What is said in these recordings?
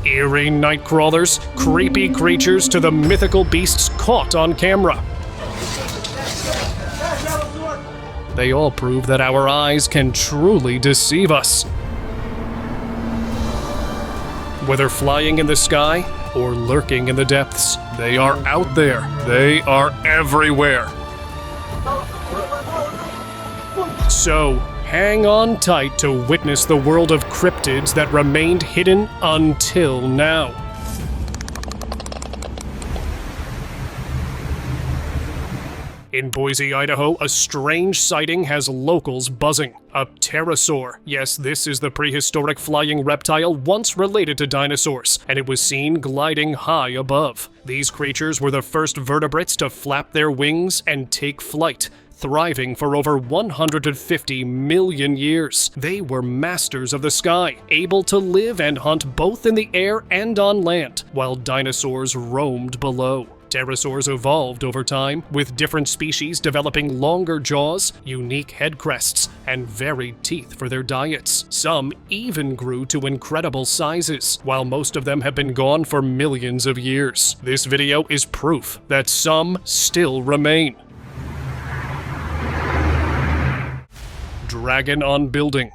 Eerie Nightcrawlers, creepy creatures to the mythical beasts caught on camera. They all prove that our eyes can truly deceive us. Whether flying in the sky or lurking in the depths, they are out there. They are everywhere. So, hang on tight to witness the world of cryptids that remained hidden until now. In Boise, Idaho, a strange sighting has locals buzzing. A Terrasaur. Yes, this is the prehistoric flying reptile once related to dinosaurs, and it was seen gliding high above. These creatures were the first vertebrates to flap their wings and take flight, thriving for over 150 million years. They were masters of the sky, able to live and hunt both in the air and on land, while dinosaurs roamed below. Pterosaurs evolved over time, with different species developing longer jaws, unique head crests, and varied teeth for their diets. Some even grew to incredible sizes, while most of them have been gone for millions of years. This video is proof that some still remain. Dragon on building.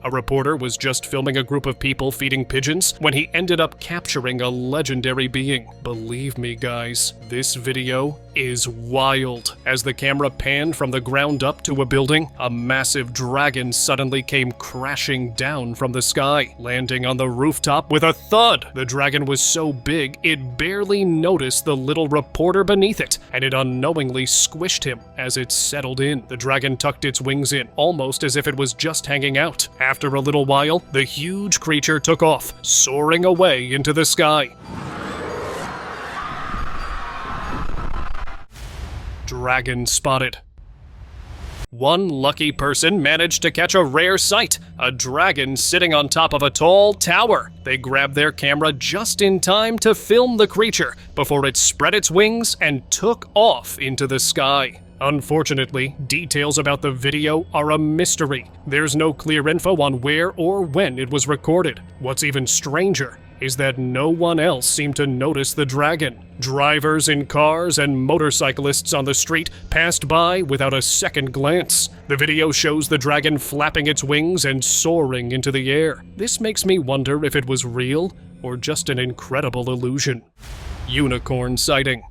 A reporter was just filming a group of people feeding pigeons when he ended up capturing a legendary being. Believe me, guys, this video is wild. As the camera panned from the ground up to a building, a massive dragon suddenly came crashing down from the sky, landing on the rooftop with a thud. The dragon was so big, it barely noticed the little reporter beneath it, and it unknowingly squished him as it settled in. The dragon tucked its wings in, almost as if it was just hanging out. After a little while, the huge creature took off, soaring away into the sky. Dragon spotted. One lucky person managed to catch a rare sight, a dragon sitting on top of a tall tower. They grabbed their camera just in time to film the creature before it spread its wings and took off into the sky. Unfortunately, details about the video are a mystery. There's no clear info on where or when it was recorded. What's even stranger is that no one else seemed to notice the dragon. Drivers in cars and motorcyclists on the street passed by without a second glance. The video shows the dragon flapping its wings and soaring into the air. This makes me wonder if it was real or just an incredible illusion. Unicorn sighting.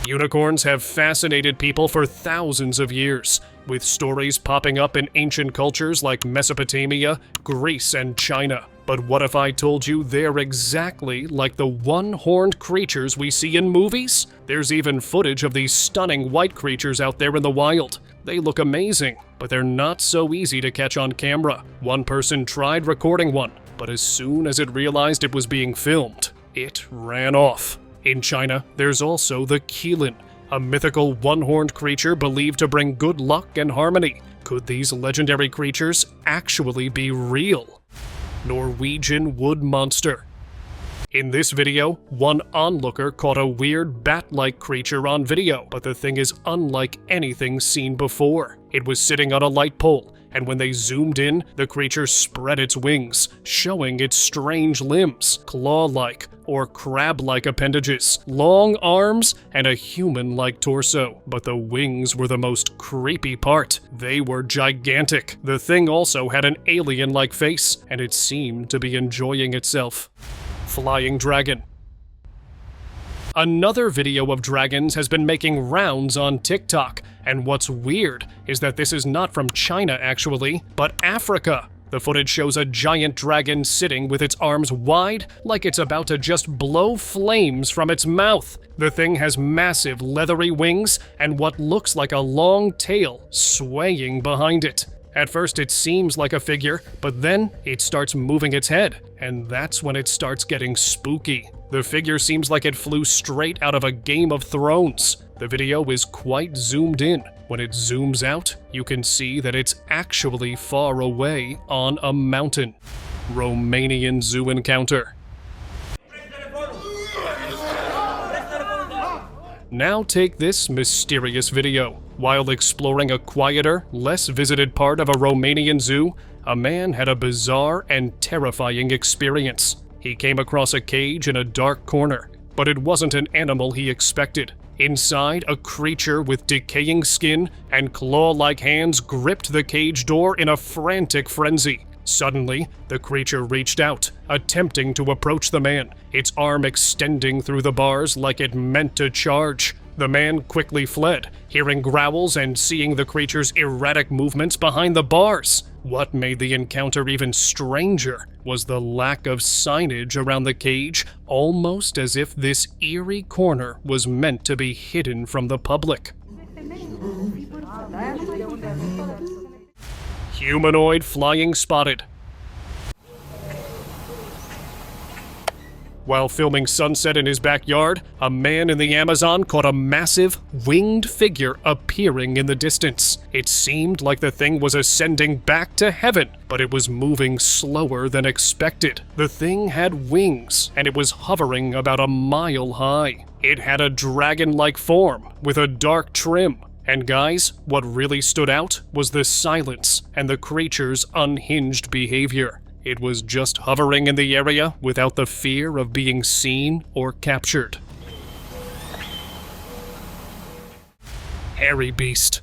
Unicorns have fascinated people for thousands of years, with stories popping up in ancient cultures like Mesopotamia, Greece, and China. But what if I told you they're exactly like the one-horned creatures we see in movies? There's even footage of these stunning white creatures out there in the wild. They look amazing, but they're not so easy to catch on camera. One person tried recording one, but as soon as it realized it was being filmed, it ran off. In China, there's also the Qilin, a mythical one-horned creature believed to bring good luck and harmony. Could these legendary creatures actually be real? Norwegian wood monster. In this video, one onlooker caught a weird bat-like creature on video, but the thing is unlike anything seen before. It was sitting on a light pole, and when they zoomed in, the creature spread its wings, showing its strange limbs, claw-like or crab-like appendages, long arms, and a human-like torso. But the wings were the most creepy part. They were gigantic. The thing also had an alien-like face, and it seemed to be enjoying itself. Flying dragon. Another video of dragons has been making rounds on TikTok, and what's weird is that this is not from China actually, but Africa. The footage shows a giant dragon sitting with its arms wide, like it's about to just blow flames from its mouth. The thing has massive leathery wings and what looks like a long tail swaying behind it. At first it seems like a figure, but then it starts moving its head, and that's when it starts getting spooky. The figure seems like it flew straight out of a Game of Thrones. The video is quite zoomed in. When it zooms out, you can see that it's actually far away on a mountain. Romanian Zoo Encounter. Now take this mysterious video. While exploring a quieter, less visited part of a Romanian zoo, a man had a bizarre and terrifying experience. He came across a cage in a dark corner, but it wasn't an animal he expected. Inside, a creature with decaying skin and claw-like hands gripped the cage door in a frantic frenzy. Suddenly, the creature reached out, attempting to approach the man, its arm extending through the bars like it meant to charge. The man quickly fled, hearing growls and seeing the creature's erratic movements behind the bars. What made the encounter even stranger was the lack of signage around the cage, almost as if this eerie corner was meant to be hidden from the public. Humanoid flying spotted. While filming sunset in his backyard, a man in the Amazon caught a massive, winged figure appearing in the distance. It seemed like the thing was ascending back to heaven, but it was moving slower than expected. The thing had wings, and it was hovering about a mile high. It had a dragon-like form, with a dark trim. And guys, what really stood out was the silence and the creature's unhinged behavior. It was just hovering in the area without the fear of being seen or captured. Hairy beast.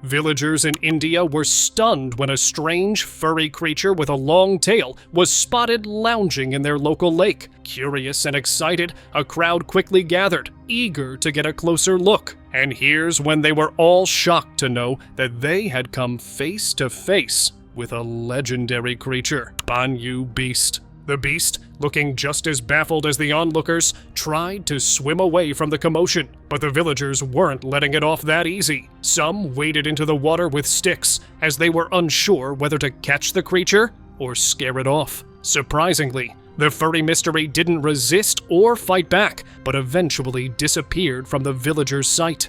Villagers in India were stunned when a strange, furry creature with a long tail was spotted lounging in their local lake. Curious and excited, a crowd quickly gathered, eager to get a closer look. And here's when they were all shocked to know that they had come face to face with a legendary creature, Banyu Beast. The beast, looking just as baffled as the onlookers, tried to swim away from the commotion, but the villagers weren't letting it off that easy. Some waded into the water with sticks, as they were unsure whether to catch the creature or scare it off. Surprisingly, the furry mystery didn't resist or fight back, but eventually disappeared from the villagers' sight.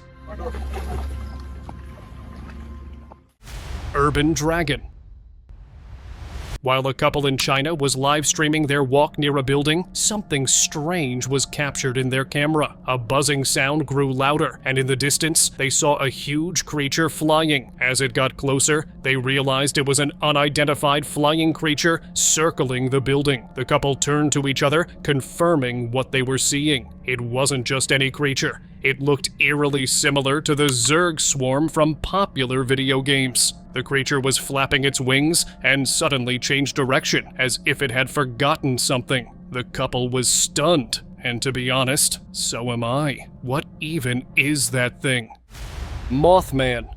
Urban Dragon. While a couple in China was live streaming their walk near a building, something strange was captured in their camera. A buzzing sound grew louder, and in the distance, they saw a huge creature flying. As it got closer, they realized it was an unidentified flying creature circling the building. The couple turned to each other, confirming what they were seeing. It wasn't just any creature. It looked eerily similar to the Zerg Swarm from popular video games. The creature was flapping its wings and suddenly changed direction, as if it had forgotten something. The couple was stunned, and to be honest, so am I. What even is that thing? Moth Man.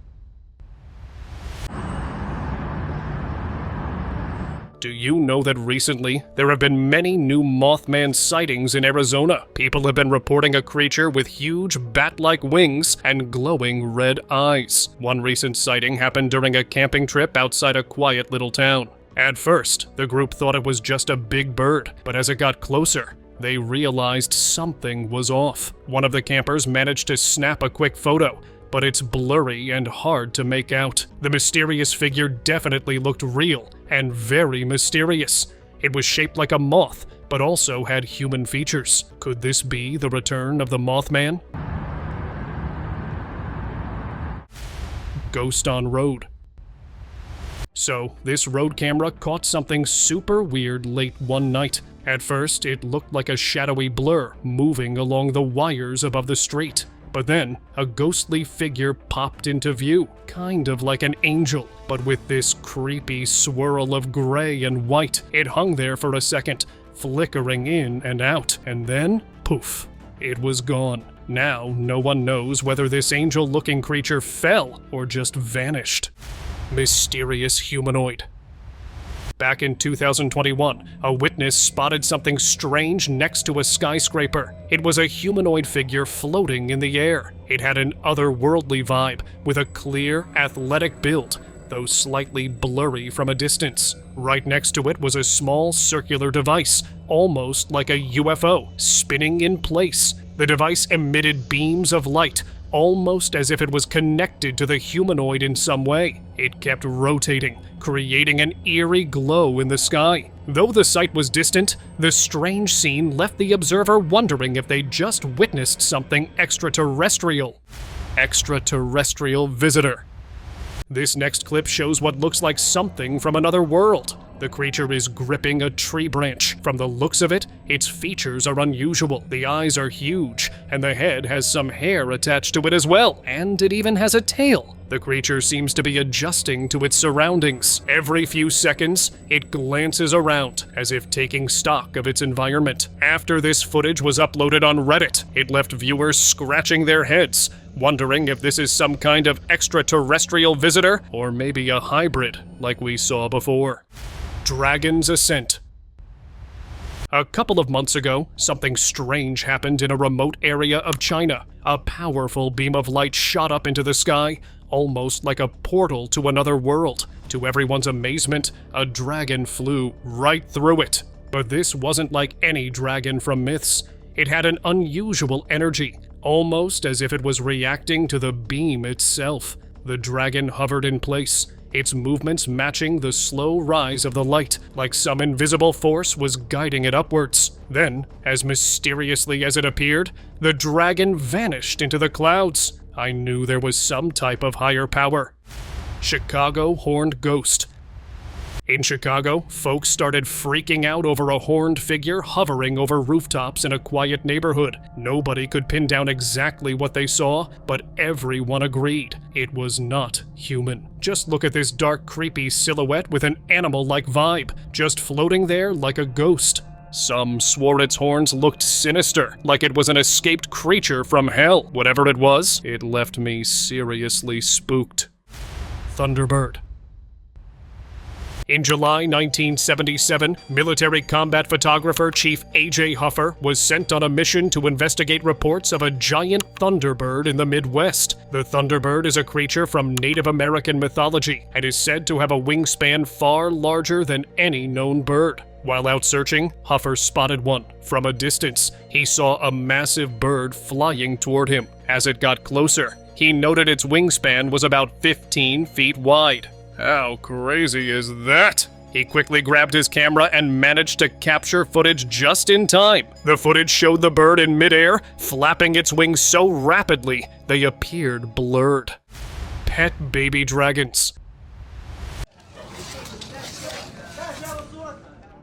Do you know that recently, there have been many new Moth Man sightings in Arizona? People have been reporting a creature with huge bat-like wings and glowing red eyes. One recent sighting happened during a camping trip outside a quiet little town. At first, the group thought it was just a big bird, but as it got closer, they realized something was off. One of the campers managed to snap a quick photo, but it's blurry and hard to make out. The mysterious figure definitely looked real and very mysterious. It was shaped like a moth, but also had human features. Could this be the return of the Moth Man? Ghost on road. So, this road camera caught something super weird late one night. At first, it looked like a shadowy blur moving along the wires above the street. But then, a ghostly figure popped into view, kind of like an angel, but with this creepy swirl of gray and white. It hung there for a second, flickering in and out, and then, poof, it was gone. Now, no one knows whether this angel-looking creature fell or just vanished. Mysterious humanoid. Back in 2021, a witness spotted something strange next to a skyscraper. It was a humanoid figure floating in the air. It had an otherworldly vibe, with a clear, athletic build, though slightly blurry from a distance. Right next to it was a small circular device, almost like a UFO, spinning in place. The device emitted beams of light, almost as if it was connected to the humanoid in some way. It kept rotating, creating an eerie glow in the sky. Though the sight was distant, the strange scene left the observer wondering if they just witnessed something extraterrestrial. Extraterrestrial visitor. This next clip shows what looks like something from another world. The creature is gripping a tree branch. From the looks of it, its features are unusual. The eyes are huge, and the head has some hair attached to it as well, and it even has a tail. The creature seems to be adjusting to its surroundings. Every few seconds, it glances around, as if taking stock of its environment. After this footage was uploaded on Reddit, it left viewers scratching their heads, wondering if this is some kind of extraterrestrial visitor, or maybe a hybrid, like we saw before. Dragon's Ascent. A couple of months ago, something strange happened in a remote area of China. A powerful beam of light shot up into the sky, almost like a portal to another world. To everyone's amazement, a dragon flew right through it. But this wasn't like any dragon from myths. It had an unusual energy, almost as if it was reacting to the beam itself. The dragon hovered in place, its movements matching the slow rise of the light, like some invisible force was guiding it upwards. Then, as mysteriously as it appeared, the dragon vanished into the clouds. I knew there was some type of higher power. Chicago Horned Ghost. In Chicago, folks started freaking out over a horned figure hovering over rooftops in a quiet neighborhood. Nobody could pin down exactly what they saw, but everyone agreed it was not human. Just look at this dark, creepy silhouette with an animal-like vibe, just floating there like a ghost. Some swore its horns looked sinister, like it was an escaped creature from hell. Whatever it was, it left me seriously spooked. Thunderbird. In July 1977, military combat photographer Chief A.J. Huffer was sent on a mission to investigate reports of a giant thunderbird in the Midwest. The thunderbird is a creature from Native American mythology and is said to have a wingspan far larger than any known bird. While out searching, Huffer spotted one. From a distance, he saw a massive bird flying toward him. As it got closer, he noted its wingspan was about 15 feet wide. How crazy is that? He quickly grabbed his camera and managed to capture footage just in time. The footage showed the bird in midair, flapping its wings so rapidly they appeared blurred. Pet baby dragons.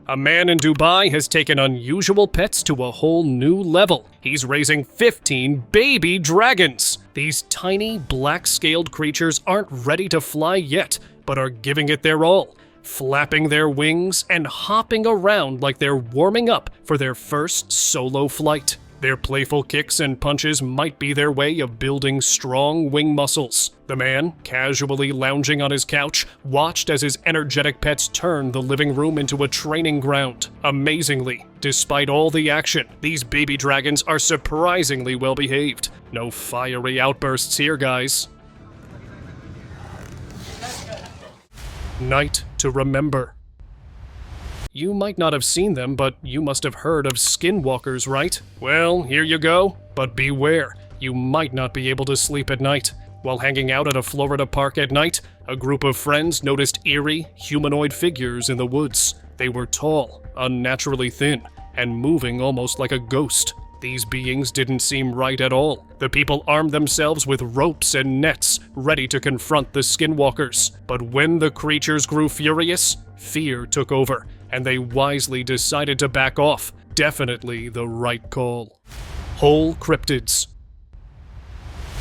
A man in Dubai has taken unusual pets to a whole new level. He's raising 15 baby dragons. These tiny, black-scaled creatures aren't ready to fly yet, but are giving it their all, flapping their wings and hopping around like they're warming up for their first solo flight. Their playful kicks and punches might be their way of building strong wing muscles. The man, casually lounging on his couch, watched as his energetic pets turned the living room into a training ground. Amazingly, despite all the action, these baby dragons are surprisingly well behaved. No fiery outbursts here, guys. Night to Remember. You might not have seen them, but you must have heard of Skinwalkers, right? Well, here you go. But beware, you might not be able to sleep at night. While hanging out at a Florida park at night, a group of friends noticed eerie, humanoid figures in the woods. They were tall, unnaturally thin, and moving almost like a ghost. These beings didn't seem right at all. The people armed themselves with ropes and nets, ready to confront the Skinwalkers. But when the creatures grew furious, fear took over, and they wisely decided to back off. Definitely the right call. Whole cryptids.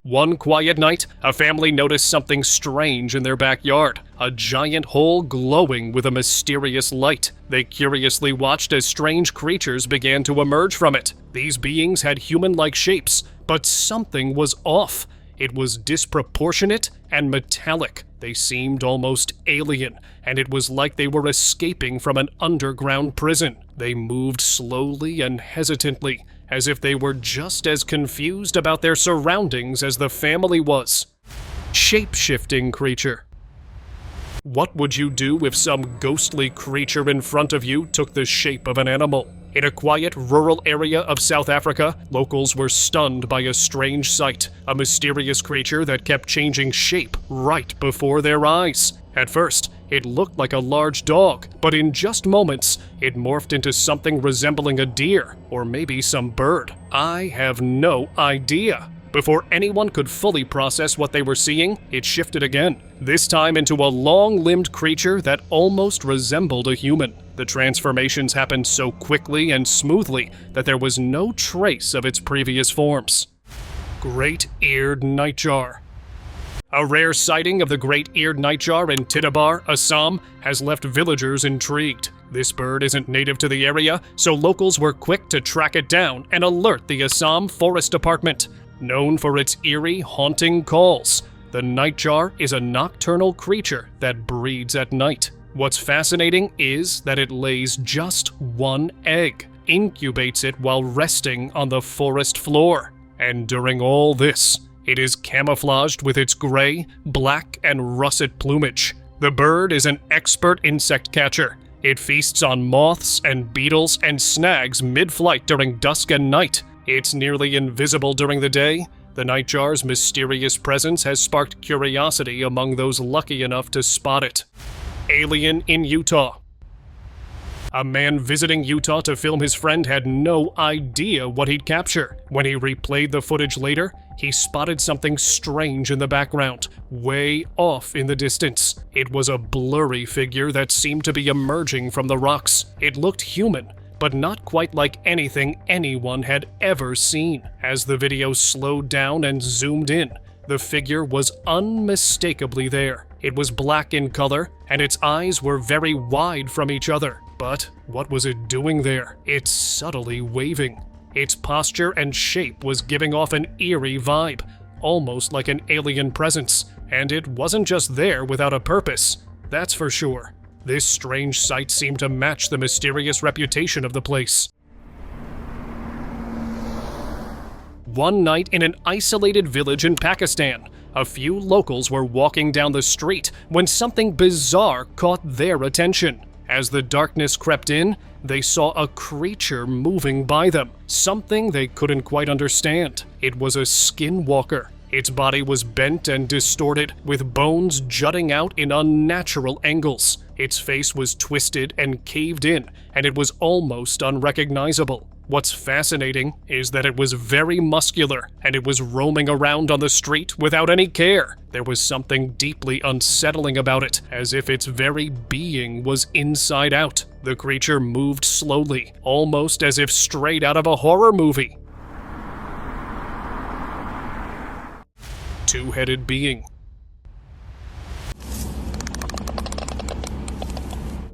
One quiet night, a family noticed something strange in their backyard. A giant hole glowing with a mysterious light. They curiously watched as strange creatures began to emerge from it. These beings had human-like shapes, but something was off. It was disproportionate and metallic. They seemed almost alien, and it was like they were escaping from an underground prison. They moved slowly and hesitantly, as if they were just as confused about their surroundings as the family was. Shapeshifting Creature. What would you do if some ghostly creature in front of you took the shape of an animal? In a quiet, rural area of South Africa, locals were stunned by a strange sight, a mysterious creature that kept changing shape right before their eyes. At first, it looked like a large dog, but in just moments, it morphed into something resembling a deer, or maybe some bird. I have no idea. Before anyone could fully process what they were seeing, it shifted again, this time into a long-limbed creature that almost resembled a human. The transformations happened so quickly and smoothly that there was no trace of its previous forms. Great-eared Nightjar. A rare sighting of the great-eared nightjar in Tiddibar, Assam, has left villagers intrigued. This bird isn't native to the area, so locals were quick to track it down and alert the Assam Forest Department. Known for its eerie, haunting calls, the nightjar is a nocturnal creature that breeds at night. What's fascinating is that it lays just one egg, incubates it while resting on the forest floor. And during all this, it is camouflaged with its gray, black, and russet plumage. The bird is an expert insect catcher. It feasts on moths and beetles and snags mid-flight during dusk and night. It's nearly invisible during the day. The nightjar's mysterious presence has sparked curiosity among those lucky enough to spot it. Alien in Utah. A man visiting Utah to film his friend had no idea what he'd capture. When he replayed the footage later, he spotted something strange in the background, way off in the distance. It was a blurry figure that seemed to be emerging from the rocks. It looked human, but not quite like anything anyone had ever seen. As the video slowed down and zoomed in, the figure was unmistakably there. It was black in color, and its eyes were very wide from each other. But what was it doing there? It's subtly waving. Its posture and shape was giving off an eerie vibe, almost like an alien presence. And it wasn't just there without a purpose, that's for sure. This strange sight seemed to match the mysterious reputation of the place. One night in an isolated village in Pakistan, a few locals were walking down the street when something bizarre caught their attention. As the darkness crept in, they saw a creature moving by them, something they couldn't quite understand. It was a Skinwalker. Its body was bent and distorted, with bones jutting out in unnatural angles. Its face was twisted and caved in, and it was almost unrecognizable. What's fascinating is that it was very muscular, and it was roaming around on the street without any care. There was something deeply unsettling about it, as if its very being was inside out. The creature moved slowly, almost as if straight out of a horror movie. Two-Headed Being.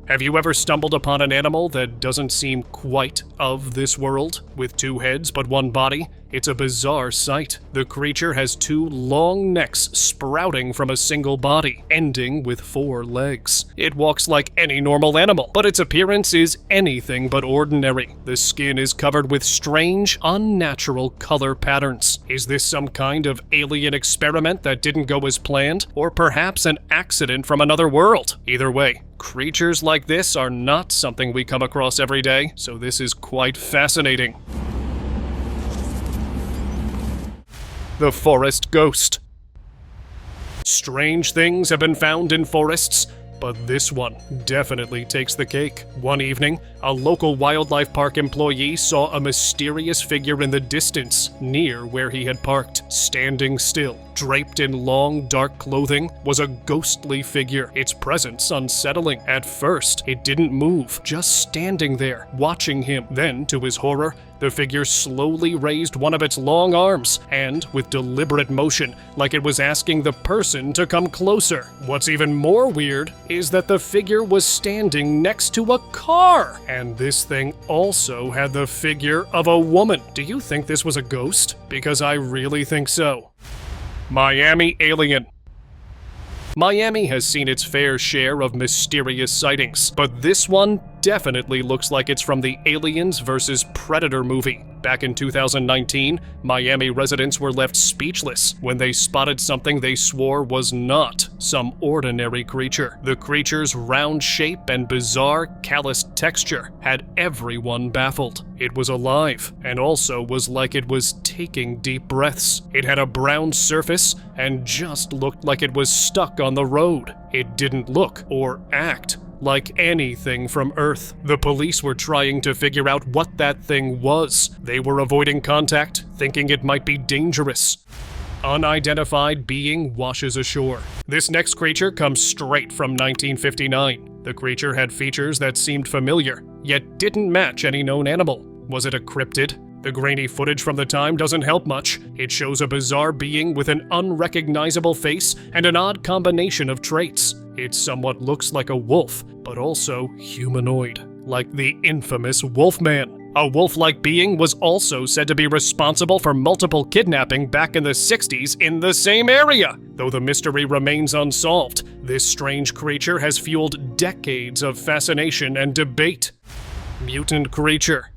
Have you ever stumbled upon an animal that doesn't seem quite of this world? With two heads but one body? It's a bizarre sight. The creature has two long necks sprouting from a single body, ending with 4 legs. It walks like any normal animal, but its appearance is anything but ordinary. The skin is covered with strange, unnatural color patterns. Is this some kind of alien experiment that didn't go as planned? Or perhaps an accident from another world? Either way, creatures like this are not something we come across every day, so this is quite fascinating. The Forest Ghost. Strange things have been found in forests, but this one definitely takes the cake. One evening, a local wildlife park employee saw a mysterious figure in the distance near where he had parked. Standing still, draped in long, dark clothing, was a ghostly figure, its presence unsettling. At first, it didn't move, just standing there, watching him. Then, to his horror, the figure slowly raised one of its long arms, and, with deliberate motion, like it was asking the person to come closer. What's even more weird is that the figure was standing next to a car, and this thing also had the figure of a woman. Do you think this was a ghost? Because I really think so. Miami Alien. Miami has seen its fair share of mysterious sightings, but this one definitely looks like it's from the Aliens vs. Predator movie. Back in 2019, Miami residents were left speechless when they spotted something they swore was not some ordinary creature. The creature's round shape and bizarre, calloused texture had everyone baffled. It was alive, and also was like it was taking deep breaths. It had a brown surface and just looked like it was stuck on the road. It didn't look or act like anything from Earth. The police were trying to figure out what that thing was. They were avoiding contact, thinking it might be dangerous. Unidentified Being washes ashore. This next creature comes straight from 1959. The creature had features that seemed familiar, yet didn't match any known animal. Was it a cryptid? The grainy footage from the time doesn't help much. It shows a bizarre being with an unrecognizable face and an odd combination of traits. It somewhat looks like a wolf, but also humanoid, like the infamous Wolf Man. A wolf-like being was also said to be responsible for multiple kidnapping back in the 60s in the same area. Though the mystery remains unsolved, this strange creature has fueled decades of fascination and debate. Mutant Creature.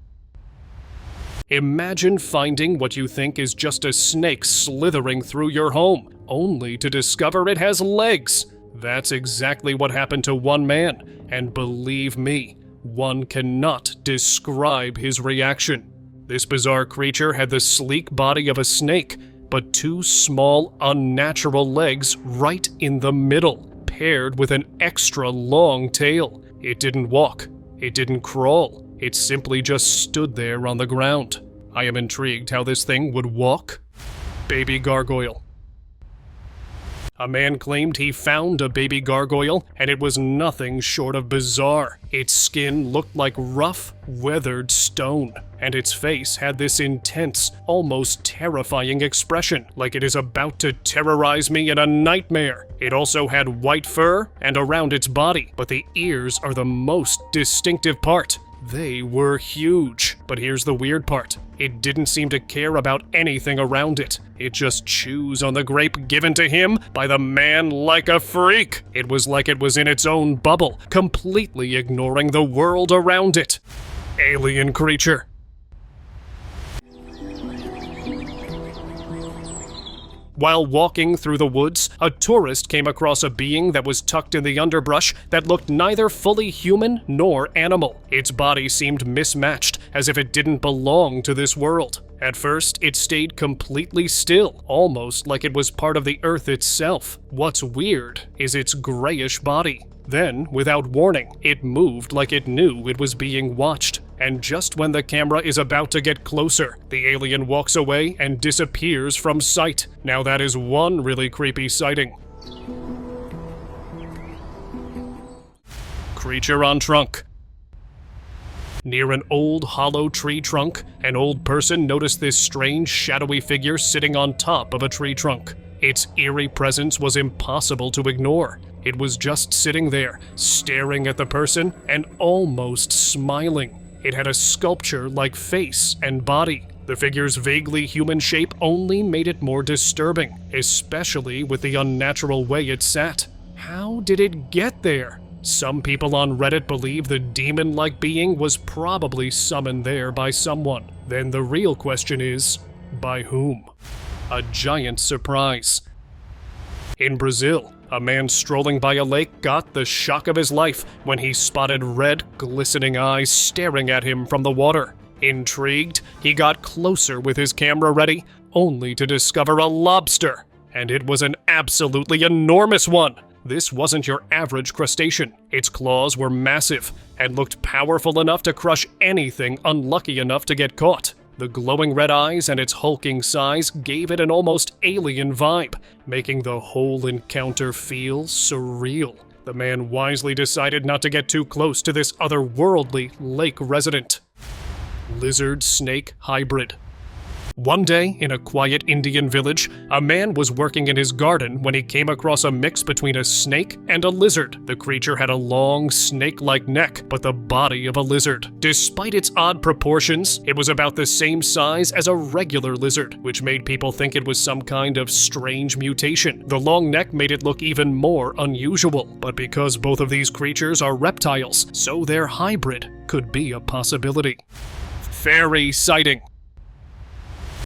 Imagine finding what you think is just a snake slithering through your home, only to discover it has legs. That's exactly what happened to one man, and believe me, one cannot describe his reaction. This bizarre creature had the sleek body of a snake, but two small, unnatural legs right in the middle, paired with an extra long tail. It didn't walk. It didn't crawl. It simply just stood there on the ground. I am intrigued how this thing would walk. Baby Gargoyle. A man claimed he found a baby gargoyle, and it was nothing short of bizarre. Its skin looked like rough, weathered stone, and its face had this intense, almost terrifying expression, like it is about to terrorize me in a nightmare. It also had white fur and around its body, but the ears are the most distinctive part. They were huge. But here's the weird part. It didn't seem to care about anything around it. It just chews on the grape given to him by the man like a freak. It was like it was in its own bubble, completely ignoring the world around it. Alien Creature. While walking through the woods, a tourist came across a being that was tucked in the underbrush that looked neither fully human nor animal. Its body seemed mismatched, as if it didn't belong to this world. At first, it stayed completely still, almost like it was part of the earth itself. What's weird is its grayish body. Then, without warning, it moved like it knew it was being watched. And just when the camera is about to get closer, the alien walks away and disappears from sight. Now that is one really creepy sighting. Creature on trunk. Near an old hollow tree trunk, an old person noticed this strange shadowy figure sitting on top of a tree trunk. Its eerie presence was impossible to ignore. It was just sitting there, staring at the person and almost smiling. It had a sculpture-like face and body. The figure's vaguely human shape only made it more disturbing, especially with the unnatural way it sat. How did it get there? Some people on Reddit believe the demon-like being was probably summoned there by someone. Then the real question is, by whom? A giant surprise. In Brazil, a man strolling by a lake got the shock of his life when he spotted red, glistening eyes staring at him from the water. Intrigued, he got closer with his camera ready, only to discover a lobster. And it was an absolutely enormous one. This wasn't your average crustacean. Its claws were massive and looked powerful enough to crush anything unlucky enough to get caught. The glowing red eyes and its hulking size gave it an almost alien vibe, making the whole encounter feel surreal. The man wisely decided not to get too close to this otherworldly lake resident. Lizard-snake hybrid. One day, in a quiet Indian village, a man was working in his garden when he came across a mix between a snake and a lizard. The creature had a long, snake-like neck, but the body of a lizard. Despite its odd proportions, it was about the same size as a regular lizard, which made people think it was some kind of strange mutation. The long neck made it look even more unusual, but because both of these creatures are reptiles, so their hybrid could be a possibility. Fairy sighting.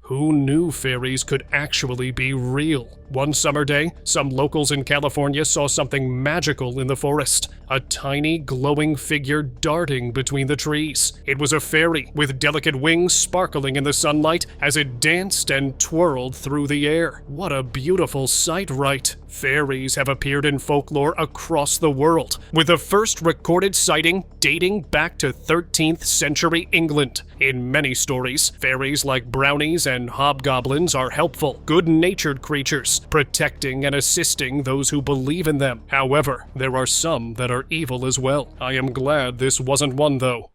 Who knew fairies could actually be real? One summer day, some locals in California saw something magical in the forest. A tiny, glowing figure darting between the trees. It was a fairy, with delicate wings sparkling in the sunlight as it danced and twirled through the air. What a beautiful sight, right? Fairies have appeared in folklore across the world, with the first recorded sighting dating back to 13th century England. In many stories, fairies like brownies and hobgoblins are helpful, good-natured creatures, protecting and assisting those who believe in them. However, there are some that are evil as well. I am glad this wasn't one, though.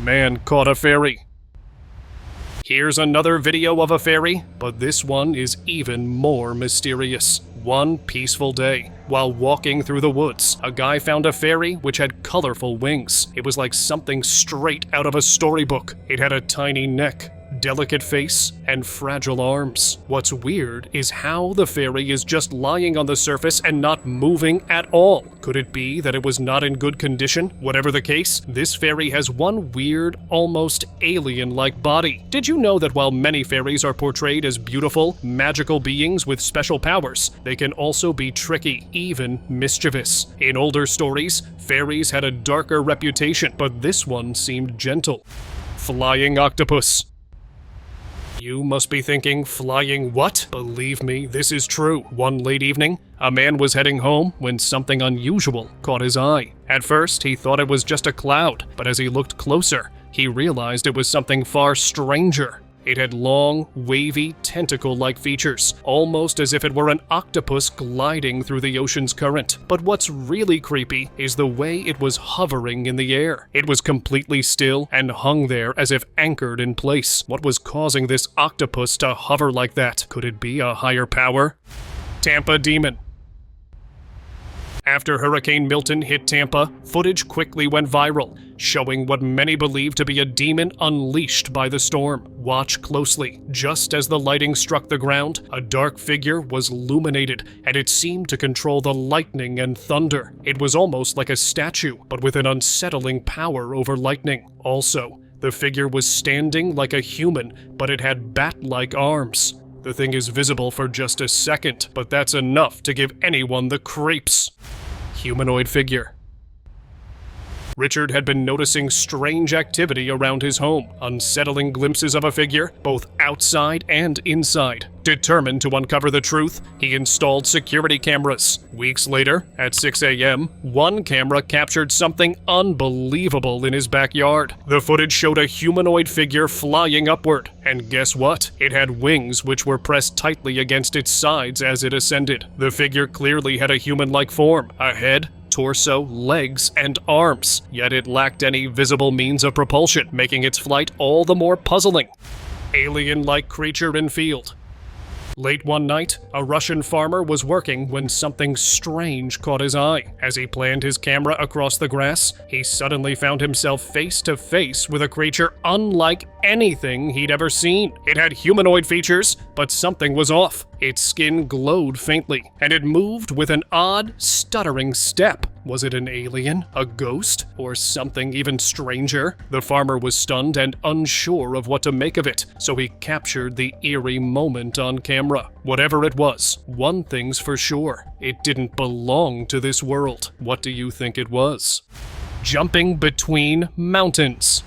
Man caught a fairy. Here's another video of a fairy, but this one is even more mysterious. One peaceful day, while walking through the woods, a guy found a fairy which had colorful wings. It was like something straight out of a storybook. It had a tiny neck, delicate face, and fragile arms. What's weird is how the fairy is just lying on the surface and not moving at all. Could it be that it was not in good condition? Whatever the case, this fairy has one weird, almost alien-like body. Did you know that while many fairies are portrayed as beautiful, magical beings with special powers, they can also be tricky, even mischievous? In older stories, fairies had a darker reputation, but this one seemed gentle. Flying octopus. You must be thinking, flying what? Believe me, this is true. One late evening, a man was heading home when something unusual caught his eye. At first, he thought it was just a cloud, but as he looked closer, he realized it was something far stranger. It had long, wavy, tentacle-like features, almost as if it were an octopus gliding through the ocean's current. But what's really creepy is the way it was hovering in the air. It was completely still and hung there as if anchored in place. What was causing this octopus to hover like that? Could it be a higher power? Tampa Demon. After Hurricane Milton hit Tampa, footage quickly went viral, showing what many believe to be a demon unleashed by the storm. Watch closely. Just as the lighting struck the ground, a dark figure was illuminated, and it seemed to control the lightning and thunder. It was almost like a statue, but with an unsettling power over lightning. Also, the figure was standing like a human, but it had bat-like arms. The thing is visible for just a second, but that's enough to give anyone the creeps. Humanoid Figure. Richard had been noticing strange activity around his home, unsettling glimpses of a figure, both outside and inside. Determined to uncover the truth, he installed security cameras. Weeks later, at 6 a.m., one camera captured something unbelievable in his backyard. The footage showed a humanoid figure flying upward, and guess what? It had wings which were pressed tightly against its sides as it ascended. The figure clearly had a human-like form, a head, torso, legs, and arms, yet it lacked any visible means of propulsion, making its flight all the more puzzling. Alien-like creature in field. Late one night, a Russian farmer was working when something strange caught his eye. As he planned his camera across the grass, he suddenly found himself face to face with a creature unlike anything he'd ever seen. It had humanoid features, but something was off. Its skin glowed faintly, and it moved with an odd, stuttering step. Was it an alien, a ghost, or something even stranger? The farmer was stunned and unsure of what to make of it, so he captured the eerie moment on camera. Whatever it was, one thing's for sure, it didn't belong to this world. What do you think it was? Jumping between mountains.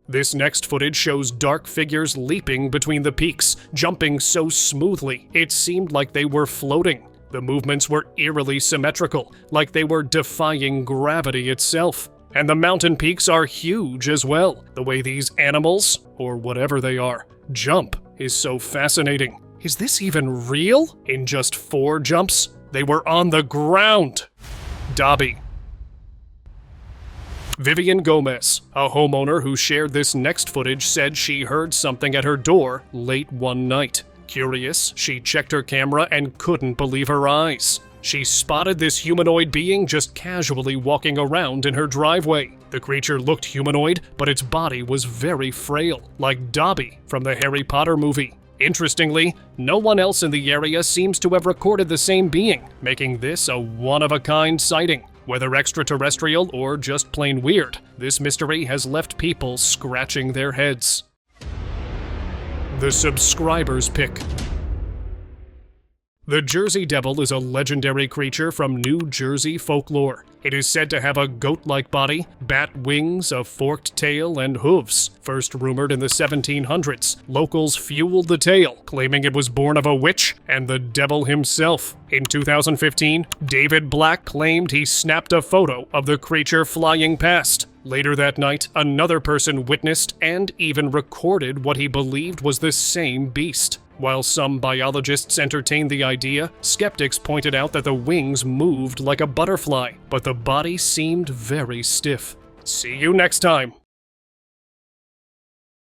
This next footage shows dark figures leaping between the peaks, jumping so smoothly, it seemed like they were floating. The movements were eerily symmetrical, like they were defying gravity itself. And the mountain peaks are huge as well. The way these animals, or whatever they are, jump is so fascinating. Is this even real? In just 4 jumps, they were on the ground. Dobby. Vivian Gomez, a homeowner who shared this next footage, said she heard something at her door late one night. Curious, she checked her camera and couldn't believe her eyes. She spotted this humanoid being just casually walking around in her driveway. The creature looked humanoid, but its body was very frail, like Dobby from the Harry Potter movie. Interestingly, no one else in the area seems to have recorded the same being, making this a one-of-a-kind sighting. Whether extraterrestrial or just plain weird, this mystery has left people scratching their heads. the subscriber's pick. The Jersey Devil is a legendary creature from New Jersey folklore. It is said to have a goat-like body, bat wings, a forked tail, and hooves. First rumored in the 1700s, locals fueled the tale, claiming it was born of a witch and the devil himself. In 2015, David Black claimed he snapped a photo of the creature flying past. Later that night, another person witnessed and even recorded what he believed was the same beast. While some biologists entertained the idea, skeptics pointed out that the wings moved like a butterfly, but the body seemed very stiff. See you next time!